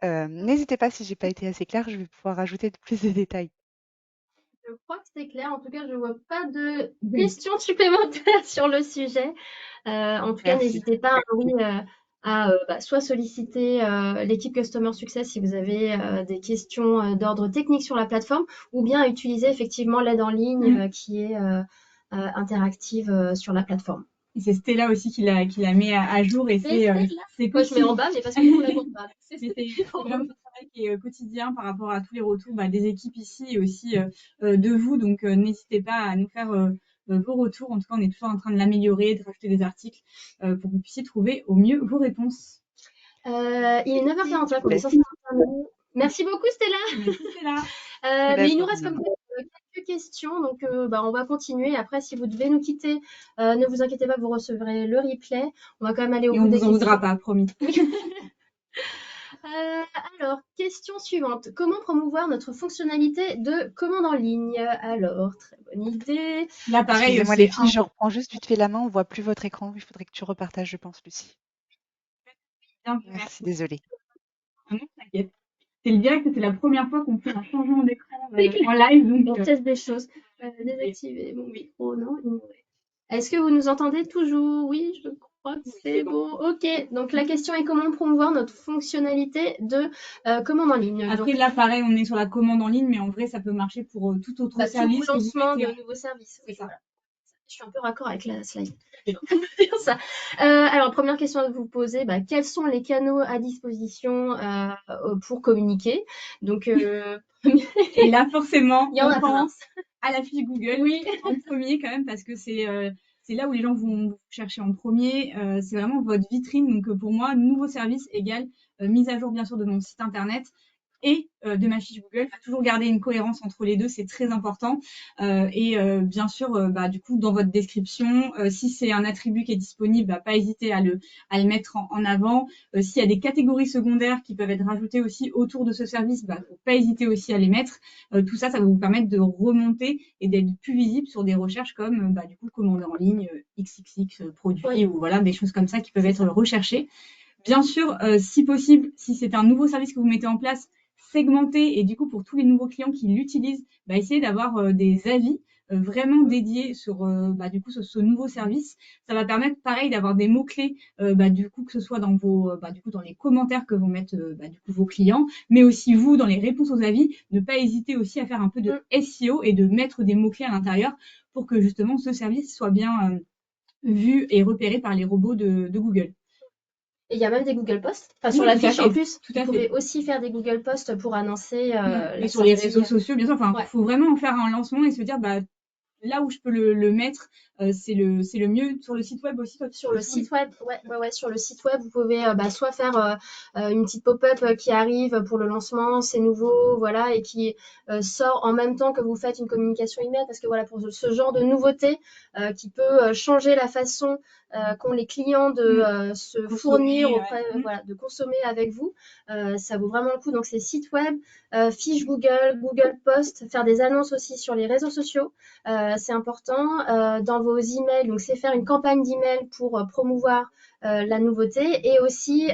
N'hésitez pas si j'ai pas été assez claire, je vais pouvoir rajouter plus de détails. Je crois que c'est clair. En tout cas, je vois pas de Oui. questions supplémentaires sur le sujet. En tout cas, Merci. n'hésitez pas, oui, à soit solliciter l'équipe Customer Success si vous avez des questions d'ordre technique sur la plateforme, ou bien à utiliser effectivement l'aide en ligne Mm. qui est interactive sur la plateforme. Et c'est Stella aussi qui la met à jour et c'est Moi, je mets en quotidien. bas, mais parce que nous, on la voit pas. Mais c'est vraiment un travail qui est quotidien par rapport à tous les retours des équipes ici et aussi de vous. Donc n'hésitez pas à nous faire vos retours. En tout cas, on est toujours en train de l'améliorer, de rajouter des articles pour que vous puissiez trouver au mieux vos réponses. Il est 9h45, Je on est laisse. censé terminer. Merci beaucoup, Stella. Merci Stella. Je vous Mais laisse il nous reste comme revenir. quelques questions, donc on va continuer. Après, si vous devez nous quitter, ne vous inquiétez pas, vous recevrez le replay. On va quand même aller au Et bout on des vous en voudra questions. pas, promis. Alors, question suivante. Comment promouvoir notre fonctionnalité de commande en ligne? Alors, très bonne idée. Là, pareil, Excusez-moi les c'est filles, je reprends juste vite fait la main, on voit plus votre écran. Il faudrait que tu repartages, je pense, Lucie. bien fait, Merci, merci. désolée. Ah non, t'inquiète. C'est le direct, c'est la première fois qu'on fait un changement d'écran en live, On donc teste des choses. Désactiver mon micro, non, ignorer. Est-ce que vous nous entendez toujours? Oui, je crois. crois que c'est bon. Ok, donc la question est comment promouvoir notre fonctionnalité de commande en ligne. Après, Donc, là, pareil, on est sur la commande en ligne, mais en vrai, ça peut marcher pour tout autre tout service que vous lancement mettez de en. nouveaux services. C'est Oui, ça. voilà. Je suis un peu raccord avec la slide. Je suis en train de dire ça. Alors, première question à vous poser, quels sont les canaux à disposition pour communiquer? Donc, Et là, forcément, il y en on a plein. pense à la fiche Google Oui. en premier quand même, parce que c'est là où les gens vont vous chercher en premier. C'est vraiment votre vitrine. Donc, pour moi, nouveau service égale mise à jour, bien sûr, de mon site internet et de ma fiche Google. Il faut toujours garder une cohérence entre les deux, c'est très important. Bien sûr, du coup, dans votre description, si c'est un attribut qui est disponible, pas hésiter à le mettre en avant. S'il y a des catégories secondaires qui peuvent être rajoutées aussi autour de ce service, faut pas hésiter aussi à les mettre. Tout ça, ça va vous permettre de remonter et d'être plus visible sur des recherches comme du coup commander en ligne, XXX produits Oui. ou voilà des choses comme ça qui peuvent C'est être ça. recherchées. Bien sûr, si possible, si c'est un nouveau service que vous mettez en place, segmenter et du coup pour tous les nouveaux clients qui l'utilisent, essayez d'avoir des avis vraiment dédiés sur du coup ce nouveau service. Ça va permettre pareil d'avoir des mots-clés du coup que ce soit dans vos du coup dans les commentaires que vont mettre du coup vos clients, mais aussi vous dans les réponses aux avis, ne pas hésiter aussi à faire un peu de SEO et de mettre des mots-clés à l'intérieur pour que justement ce service soit bien vu et repéré par les robots de Google. Et il y a même des Google Posts. Enfin, sur Oui, la tout à fiche, fait, en plus, tout vous à pouvez fait. aussi faire des Google Posts pour annoncer Et la sur les sortie. réseaux sociaux, bien sûr. Enfin, Ouais. faut vraiment en faire un lancement et se dire, là où je peux le mettre, c'est le mieux. Sur le site web aussi, toi, Sur le site web, ouais, sur le site web, vous pouvez soit faire une petite pop-up qui arrive pour le lancement, c'est nouveau, voilà, et qui sort en même temps que vous faites une communication email, parce que voilà, pour ce genre de nouveauté qui peut changer la façon qu'ont les clients de se Consommer, fournir ouais. auprès, voilà, de consommer avec vous, ça vaut vraiment le coup. Donc c'est site web, fiche Google, Google Post, faire des annonces aussi sur les réseaux sociaux. C'est important. Dans vos emails, donc c'est faire une campagne d'email pour promouvoir la nouveauté et aussi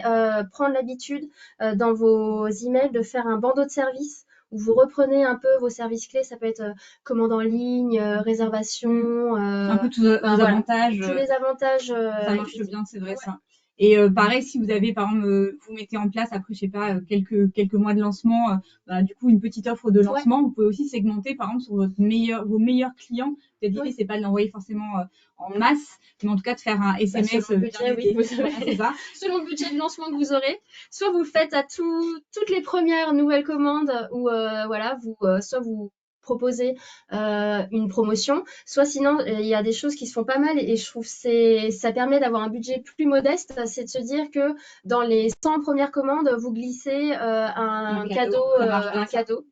prendre l'habitude dans vos emails de faire un bandeau de services où vous reprenez un peu vos services clés. Ça peut être commande en ligne, réservation, Un peu tous vos avantages. tous les avantages. Ça marche bien, c'est vrai ça. Et pareil, si vous avez, par exemple, vous mettez en place après, je sais pas, quelques mois de lancement, du coup, une petite offre de lancement, vous pouvez aussi segmenter, par exemple, sur vos meilleurs clients. Peut-être l'idée, c'est pas de l'envoyer forcément en masse, mais en tout cas de faire un SMS selon le budget, bien oui, dédié. Voilà, c'est ça. Selon le budget de lancement que vous aurez, soit vous le faites à toutes les premières nouvelles commandes, ou voilà, soit vous proposez une promotion, soit sinon il y a des choses qui se font pas mal et je trouve que ça permet d'avoir un budget plus modeste, c'est de se dire que dans les 100 premières commandes, vous glissez un cadeau,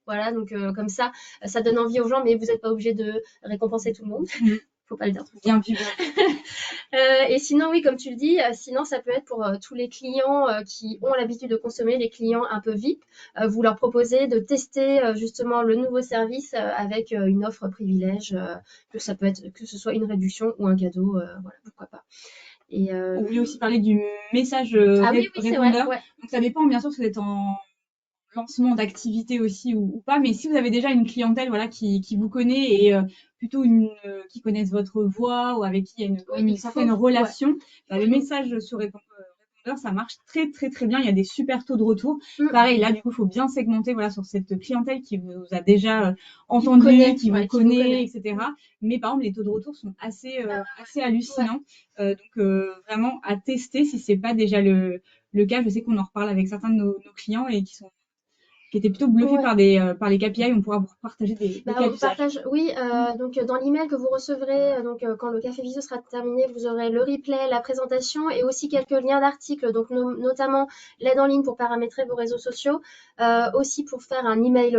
voilà, donc comme ça donne envie aux gens, mais vous n'êtes pas obligé de récompenser tout le monde. Faut pas le dire. Bien vu. Et sinon, oui, comme tu le dis, sinon ça peut être pour tous les clients qui ont l'habitude de consommer, les clients un peu VIP. Vous leur proposez de tester justement le nouveau service avec une offre privilège, que ça peut être que ce soit une réduction ou un cadeau, voilà, pourquoi pas. Et On voulait aussi parler du message oui, c'est vrai, répondeur. ouais. Donc ça dépend bien sûr si vous êtes en lancement d'activité aussi ou pas, mais si vous avez déjà une clientèle voilà qui vous connaît et plutôt qui connaissent votre voix ou avec qui il y a une certaine relation, le message sur répondeur ça marche très très très bien, il y a des super taux de retour. Pareil là du coup il faut bien segmenter voilà sur cette clientèle qui vous a déjà entendu, qui vous connaît, etc. Mais par exemple les taux de retour sont assez hallucinants, donc vraiment à tester si c'est pas déjà le cas. Je sais qu'on en reparle avec certains de nos clients et qui étaient plutôt bluffés par les KPI. On pourra vous partager des cas d'usage. Oui, donc dans l'email que vous recevrez, quand le café visio sera terminé, vous aurez le replay, la présentation et aussi quelques liens d'articles, donc notamment l'aide en ligne pour paramétrer vos réseaux sociaux, aussi pour faire un email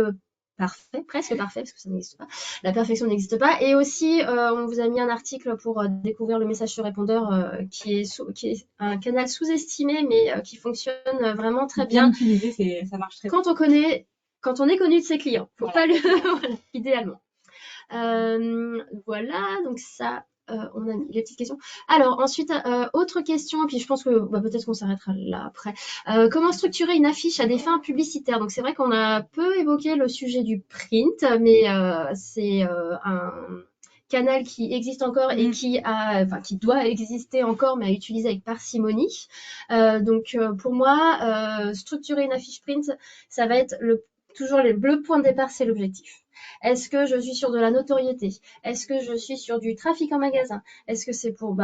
parfait, presque parfait, parce que ça n'existe pas. La perfection n'existe pas. Et aussi, on vous a mis un article pour découvrir le message sur répondeur, qui est un canal sous-estimé, mais qui fonctionne vraiment très bien. Utilisé, ça marche très bien. Quand on est connu de ses clients, faut pas le idéalement. Voilà, donc ça, on a mis les petites questions. Alors ensuite, autre question, et puis je pense que peut-être qu'on s'arrêtera là après. Comment structurer une affiche à des fins publicitaires? Donc c'est vrai qu'on a peu évoqué le sujet du print, mais c'est canal qui existe encore et qui doit exister encore, mais à utiliser avec parcimonie. Donc, pour moi, structurer une affiche print, ça va être toujours le point de départ, c'est l'objectif. Est-ce que je suis sur de la notoriété? Est-ce que je suis sur du trafic en magasin? Est-ce que c'est pour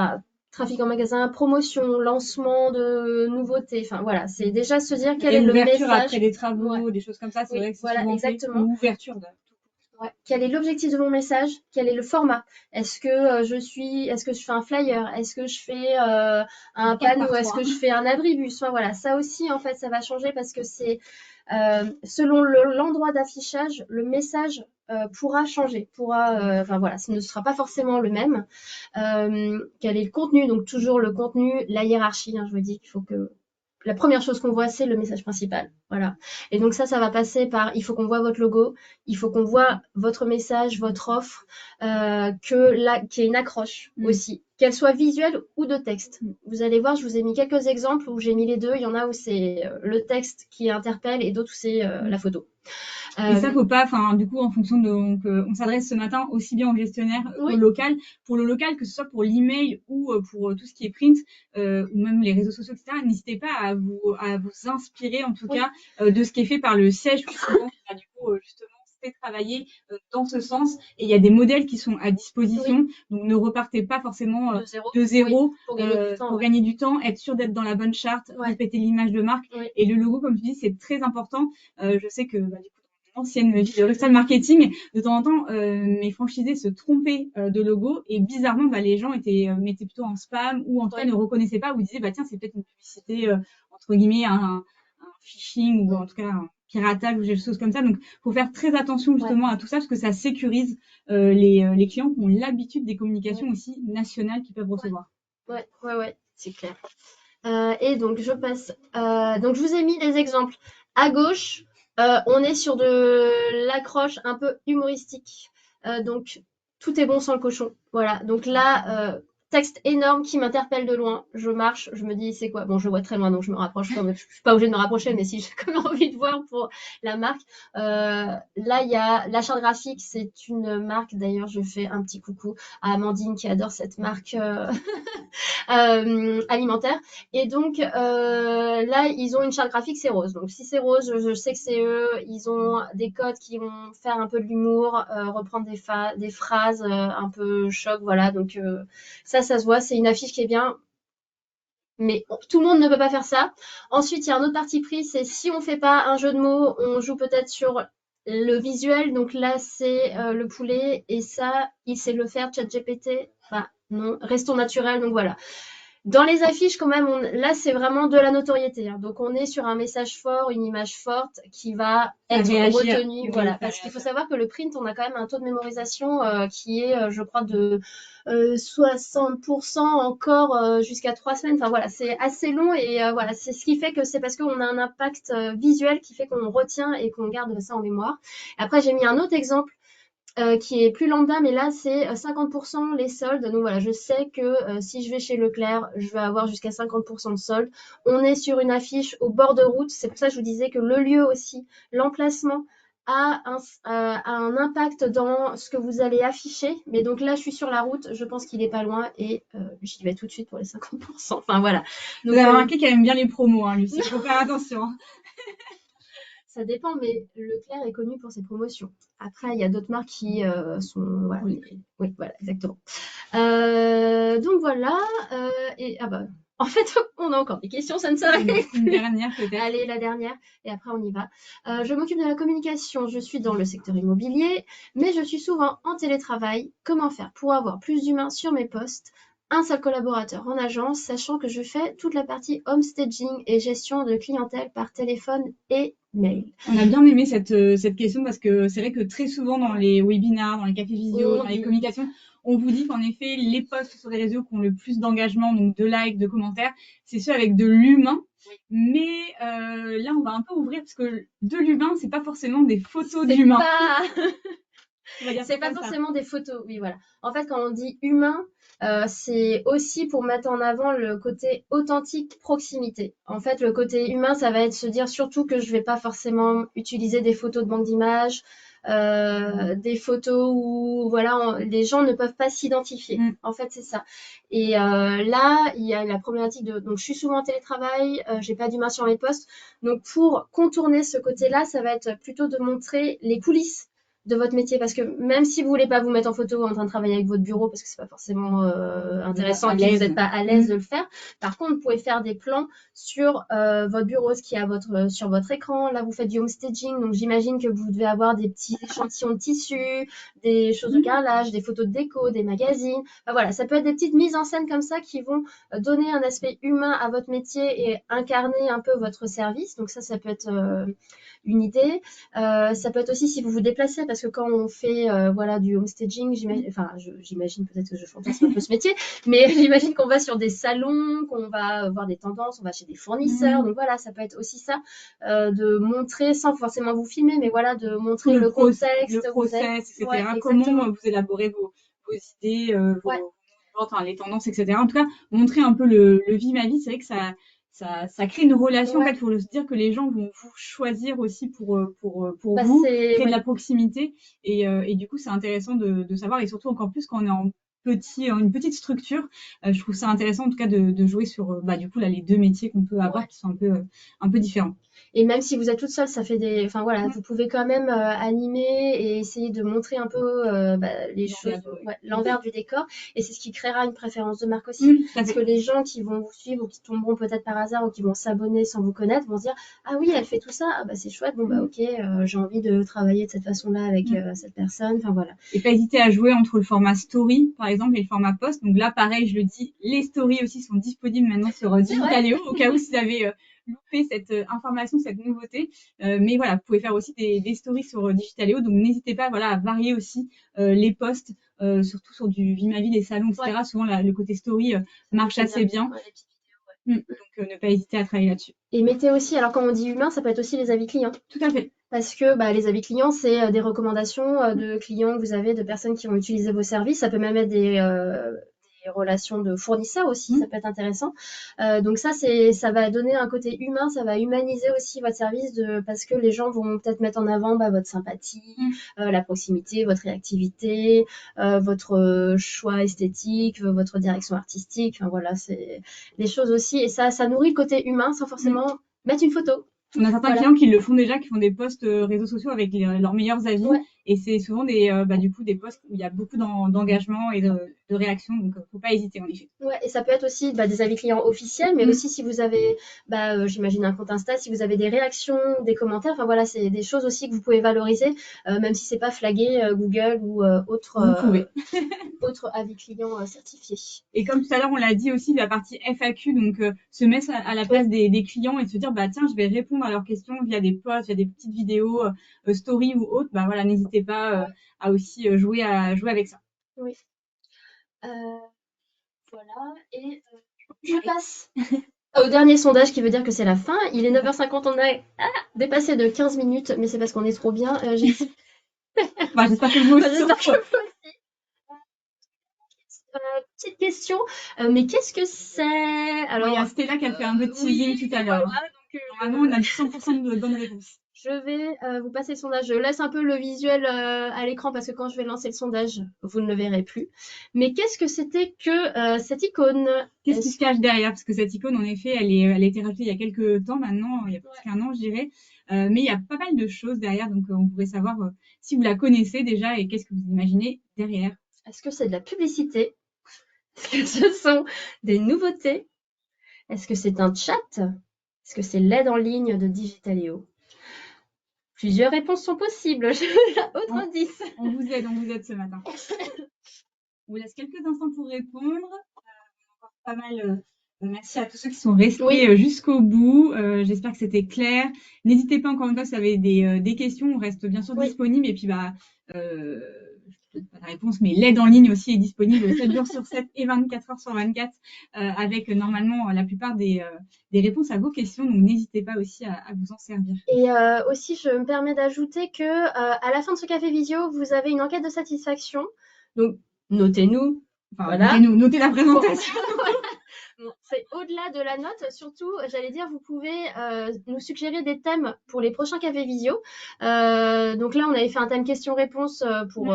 trafic en magasin, promotion, lancement de nouveautés? Enfin voilà, c'est déjà se dire quel est le ouverture message. après des travaux, des choses comme ça, c'est vrai que c'est voilà, souvent exactement. fait. Ou ouverture. Quel est l'objectif de mon message? Quel est le format? Est-ce que est-ce que je fais un flyer? Est-ce que je fais un panneau? Est-ce que je fais un abribus? Enfin, voilà, ça aussi, en fait, ça va changer parce que c'est selon l'endroit d'affichage, le message pourra changer, enfin voilà, ce ne sera pas forcément le même. Quel est le contenu? Donc toujours le contenu, la hiérarchie, je vous dis qu'il faut que la première chose qu'on voit, c'est le message principal. Voilà. Et donc ça va passer par, il faut qu'on voit votre logo, il faut qu'on voit votre message, votre offre, qu'il y ait une accroche aussi, qu'elle soit visuelle ou de texte. Vous allez voir, je vous ai mis quelques exemples où j'ai mis les deux. Il y en a où c'est le texte qui interpelle et d'autres où c'est la photo. Et ça, faut pas, du coup, en fonction de, on s'adresse ce matin aussi bien au gestionnaire qu'au local. Pour le local, que ce soit pour l'email ou pour tout ce qui est print, ou même les réseaux sociaux, etc., n'hésitez pas à vous inspirer, en tout cas, de ce qui est fait par le siège, justement, c'est travailler dans ce sens. Et il y a des modèles qui sont à disposition. Donc, ne repartez pas forcément de zéro pour gagner du temps, être sûr d'être dans la bonne charte, répéter l'image de marque. Et le logo, comme tu dis, c'est très important. Je sais que, du coup, ancienne vie de Rexel Marketing, de temps en temps, mes franchisés se trompaient de logo et bizarrement, les gens mettaient plutôt en spam ou en tout cas ne reconnaissaient pas ou disaient, tiens, c'est peut-être une publicité, entre guillemets, un phishing ou en tout cas un piratage ou des choses comme ça. Donc, faut faire très attention justement à tout ça parce que ça sécurise les clients qui ont l'habitude des communications aussi nationales qu'ils peuvent recevoir. Ouais, c'est clair. Et donc, je passe. Donc, je vous ai mis des exemples. À gauche, on est sur de l'accroche un peu humoristique. Donc, tout est bon sans le cochon. Voilà. Donc là, texte énorme qui m'interpelle de loin. Je marche, je me dis, c'est quoi? Bon, je vois très loin, donc je me rapproche. Je suis pas obligée de me rapprocher, mais si j'ai quand même envie de voir pour la marque. Là, il y a la charte graphique. C'est une marque. D'ailleurs, je fais un petit coucou à Amandine qui adore cette marque alimentaire. Et donc, là, ils ont une charte graphique, c'est rose. Donc, si c'est rose, je sais que c'est eux. Ils ont des codes qui vont faire un peu de l'humour, reprendre des phrases un peu choc, voilà. Donc, ça se voit. C'est une affiche qui est bien. Mais tout le monde ne peut pas faire ça. Ensuite, il y a un autre parti pris, c'est si on fait pas un jeu de mots, on joue peut-être sur le visuel. Donc là, c'est le poulet. Et ça, il sait le faire, ChatGPT. Enfin, non, restons naturels. Donc voilà. Dans les affiches, quand même, là, c'est vraiment de la notoriété. Donc, on est sur un message fort, une image forte qui va être retenue. Voilà, parce qu'il faut savoir que le print, on a quand même un taux de mémorisation qui est, je crois, de 60% encore jusqu'à 3 semaines. Enfin, voilà, c'est assez long et voilà, c'est ce qui fait que c'est parce qu'on a un impact visuel qui fait qu'on retient et qu'on garde ça en mémoire. Après, j'ai mis un autre exemple qui est plus lambda, mais là, c'est 50% les soldes. Donc voilà, je sais que si je vais chez Leclerc, je vais avoir jusqu'à 50% de soldes. On est sur une affiche au bord de route. C'est pour ça que je vous disais que le lieu aussi, l'emplacement, a un impact dans ce que vous allez afficher. Mais donc là, je suis sur la route. Je pense qu'il est pas loin et j'y vais tout de suite pour les 50%. Enfin voilà. Donc, vous avez remarqué qu'elle aime bien les promos, Lucie. Il faut faire attention. Ça dépend, mais Leclerc est connu pour ses promotions. Après, il y a d'autres marques qui sont... Voilà, oui, voilà, exactement. Donc voilà. En fait, on a encore des questions, ça ne s'arrête plus. Une dernière peut-être. Allez, la dernière, et après on y va. Je m'occupe de la communication, je suis dans le secteur immobilier, mais je suis souvent en télétravail. Comment faire pour avoir plus d'humains sur mes postes? Un seul collaborateur en agence, sachant que je fais toute la partie homestaging et gestion de clientèle par téléphone et mail. On a bien aimé cette question parce que c'est vrai que très souvent dans les webinars, dans les cafés visio, dans les communications, on vous dit qu'en effet, les posts sur les réseaux qui ont le plus d'engagement, donc de likes, de commentaires, c'est ceux avec de l'humain. Mais là, on va un peu ouvrir parce que de l'humain, c'est pas forcément des photos d'humains. C'est pas forcément des photos, oui, voilà. En fait, quand on dit humain, c'est aussi pour mettre en avant le côté authentique, proximité. En fait, le côté humain, ça va être se dire surtout que je vais pas forcément utiliser des photos de banque d'images, des photos où voilà, les gens ne peuvent pas s'identifier. En fait, c'est ça. Et là, il y a la problématique de donc je suis souvent en télétravail, j'ai pas d'humain sur mes postes. Donc pour contourner ce côté-là, ça va être plutôt de montrer les coulisses de votre métier, parce que même si vous voulez pas vous mettre en photo en train de travailler avec votre bureau, parce que c'est pas forcément intéressant et puis vous n'êtes pas à l'aise de le faire, par contre vous pouvez faire des plans sur votre bureau, ce qu'il y a sur votre écran. Là vous faites du home staging, donc j'imagine que vous devez avoir des petits échantillons de tissu, des choses de carrelage, des photos de déco, des magazines. Enfin, voilà, ça peut être des petites mises en scène comme ça qui vont donner un aspect humain à votre métier et incarner un peu votre service. Donc ça peut être une idée. Ça peut être aussi si vous vous déplacez, parce que quand on fait voilà, du home staging, j'imagine peut-être que je fantasme un peu ce métier, mais j'imagine qu'on va sur des salons, qu'on va voir des tendances, on va chez des fournisseurs. Donc voilà, ça peut être aussi ça, de montrer, sans forcément vous filmer, mais voilà, de montrer le contexte, le process, etc. Ouais, Comment vous élaborez vos idées, Ouais. enfin, les tendances, etc. En tout cas, montrer un peu le vie ma vie, c'est vrai que ça crée une relation. En Ouais. fait, il faut se dire que les gens vont vous choisir aussi pour Bah, vous, c'est créer de ouais. la proximité. Et du coup, c'est intéressant de savoir, et surtout encore plus quand on est en une petite structure. Je trouve ça intéressant en tout cas de jouer sur du coup là les deux métiers qu'on peut avoir qui sont un peu différents. Et même si vous êtes toute seule, ça fait des. Enfin voilà, vous pouvez quand même animer et essayer de montrer un peu les choses, l'envers du décor. Et c'est ce qui créera une préférence de marque aussi. Parce que les gens qui vont vous suivre ou qui tomberont peut-être par hasard ou qui vont s'abonner sans vous connaître vont se dire ah oui, elle fait tout ça, ah bah c'est chouette, bon bah ok, j'ai envie de travailler de cette façon-là avec cette personne. Enfin voilà. Et pas hésiter à jouer entre le format story par exemple et le format post. Donc là pareil, je le dis, les stories aussi sont disponibles maintenant sur Digitaléo au cas où si vous avez loupé cette information, cette nouveauté. Mais voilà, vous pouvez faire aussi des stories sur Digitaléo. Donc n'hésitez pas à varier aussi les posts, surtout sur du vie ma vie, des salons, etc. Ouais. Souvent le côté story marche assez bien. Ouais, les petites vidéos, Donc ne pas hésiter à travailler là-dessus. Et mettez aussi, alors quand on dit humain, ça peut être aussi les avis clients. Tout à fait. Parce que les avis clients, c'est des recommandations de clients que vous avez, de personnes qui ont utilisé vos services. Ça peut même être des relations de fournisseurs aussi, ça peut être intéressant. Donc ça va donner un côté humain, ça va humaniser aussi votre service parce que les gens vont peut-être mettre en avant votre sympathie, la proximité, votre réactivité, votre choix esthétique, votre direction artistique. Enfin voilà, c'est des choses aussi. Et ça nourrit le côté humain sans forcément mettre une photo. On a certains clients qui le font déjà, qui font des posts réseaux sociaux avec leurs meilleurs avis. Ouais. Et c'est souvent des posts où il y a beaucoup d'engagement et de réaction. Donc, faut pas hésiter, en effet. Ouais, et ça peut être aussi des avis clients officiels, mais aussi si vous avez, j'imagine un compte Insta, si vous avez des réactions, des commentaires, enfin voilà, c'est des choses aussi que vous pouvez valoriser, même si c'est pas flagué Google ou autre avis client certifié. Et comme tout à l'heure, on l'a dit aussi, la partie FAQ, donc se mettre à la place des clients et se dire, tiens, je vais répondre à leurs questions via des posts, via des petites vidéos, story ou autres. Voilà, n'hésitez pas à aussi jouer avec ça. Oui. Voilà, et je passe au dernier sondage qui veut dire que c'est la fin. Il est 9h50, on a dépassé de 15 minutes, mais c'est parce qu'on est trop bien. J'espère que vous aussi. Petite question, mais qu'est-ce que c'est? Alors, il y a Stella qui a fait un peu de teasing tout à l'heure. Voilà, normalement, on a 100% de bonnes réponses. Je vais vous passer le sondage. Je laisse un peu le visuel à l'écran parce que quand je vais lancer le sondage, vous ne le verrez plus. Mais qu'est-ce que c'était que cette icône? Qu'est-ce qui se cache derrière? Parce que cette icône, en effet, elle a été rajoutée il y a quelques temps maintenant, il y a plus qu'un an, je dirais. Mais il y a pas mal de choses derrière, donc on pourrait savoir si vous la connaissez déjà et qu'est-ce que vous imaginez derrière. Est-ce que c'est de la publicité? Est-ce que ce sont des nouveautés? Est-ce que c'est un chat? Est-ce que c'est l'aide en ligne de Digitaléo? Plusieurs réponses sont possibles. Autre indice. On vous aide ce matin. On vous laisse quelques instants pour répondre. Encore pas mal. Merci à tous ceux qui sont restés jusqu'au bout. J'espère que c'était clair. N'hésitez pas encore une fois si vous avez des questions. On reste bien sûr disponible. Et puis je ne donne pas la réponse, mais l'aide en ligne aussi est disponible 7 jours sur 7 et 24 heures sur 24 avec normalement la plupart des réponses à vos questions. Donc n'hésitez pas aussi à vous en servir. Et aussi, je me permets d'ajouter que à la fin de ce café visio, vous avez une enquête de satisfaction. Donc notez-nous. Enfin, voilà. Notez la présentation. Bon, c'est au-delà de la note. Surtout, j'allais dire, vous pouvez nous suggérer des thèmes pour les prochains cafés visio. Donc là, on avait fait un thème questions-réponses pour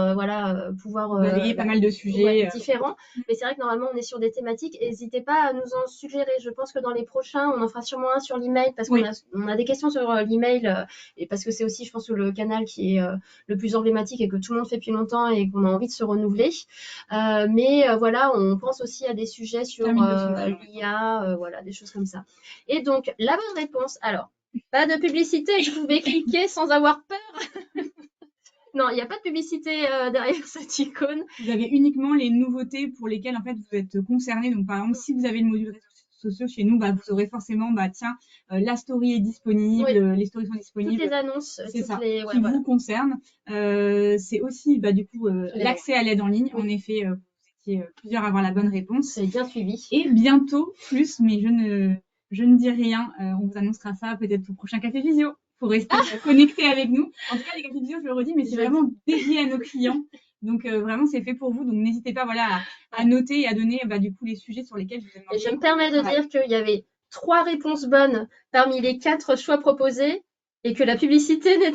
pouvoir Balayer pas mal de sujets. différents. Mais c'est vrai que normalement, on est sur des thématiques. N'hésitez pas à nous en suggérer. Je pense que dans les prochains, on en fera sûrement un sur l'email parce Oui. qu'on a des questions sur l'email et parce que c'est aussi, je pense, le canal qui est le plus emblématique et que tout le monde fait depuis longtemps et qu'on a envie de se renouveler. Mais voilà, on pense aussi à des sujets sur l'IA, voilà, des choses comme ça. Et donc, la bonne réponse, alors, pas de publicité, vous pouvez cliquer sans avoir peur. Non, il n'y a pas de publicité derrière cette icône. Vous avez uniquement les nouveautés pour lesquelles en fait vous êtes concerné. Donc par exemple, si vous avez le module réseaux sociaux chez nous, bah, vous aurez forcément, bah tiens, la story est disponible, les stories sont disponibles. Toutes les annonces, c'est ça, qui vous concernent. C'est aussi bah, du coup l'accès à l'aide en ligne. En effet, vous étiez plusieurs à avoir la bonne réponse. C'est bien suivi. Et bientôt plus, mais je ne dis rien. On vous annoncera ça peut-être au prochain Café Visio. Pour rester connecté avec nous. En tout cas, les cafés visio, je le redis, mais c'est vraiment dédié à nos clients. Donc vraiment, c'est fait pour vous. Donc n'hésitez pas à noter et à donner du coup les sujets sur lesquels vous aimeriez. Et je me permets de dire qu'il y avait 3 réponses bonnes parmi les 4 choix proposés et que la publicité ne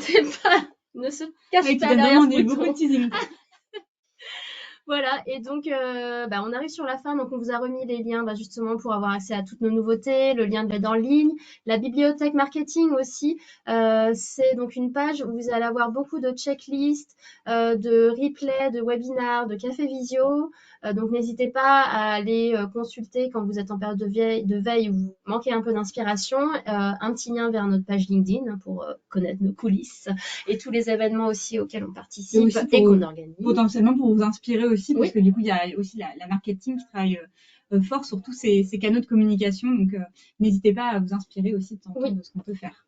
se cache pas derrière ce bouton. Beaucoup de teasing. Voilà, et donc on arrive sur la fin, donc on vous a remis les liens justement pour avoir accès à toutes nos nouveautés, le lien de l'aide en ligne, la bibliothèque marketing aussi, c'est donc une page où vous allez avoir beaucoup de checklists, de replays, de webinars, de café visio, donc n'hésitez pas à aller consulter quand vous êtes en période de veille ou vous manquez un peu d'inspiration, un petit lien vers notre page LinkedIn pour connaître nos coulisses et tous les événements aussi auxquels on participe et qu'on organise. Potentiellement pour vous inspirer aussi, parce que du coup, il y a aussi la marketing qui travaille fort sur tous ces canaux de communication. Donc, n'hésitez pas à vous inspirer aussi de temps en temps de ce qu'on peut faire.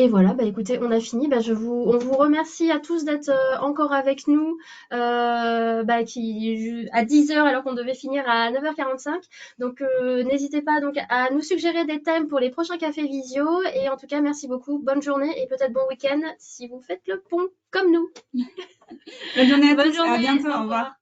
Et voilà, écoutez, on a fini. On vous remercie à tous d'être encore avec nous à 10h alors qu'on devait finir à 9h45. Donc, n'hésitez pas donc à nous suggérer des thèmes pour les prochains cafés visio. Et en tout cas, merci beaucoup. Bonne journée et peut-être bon week-end si vous faites le pont comme nous. Bonne journée à tous. À bientôt. Au revoir.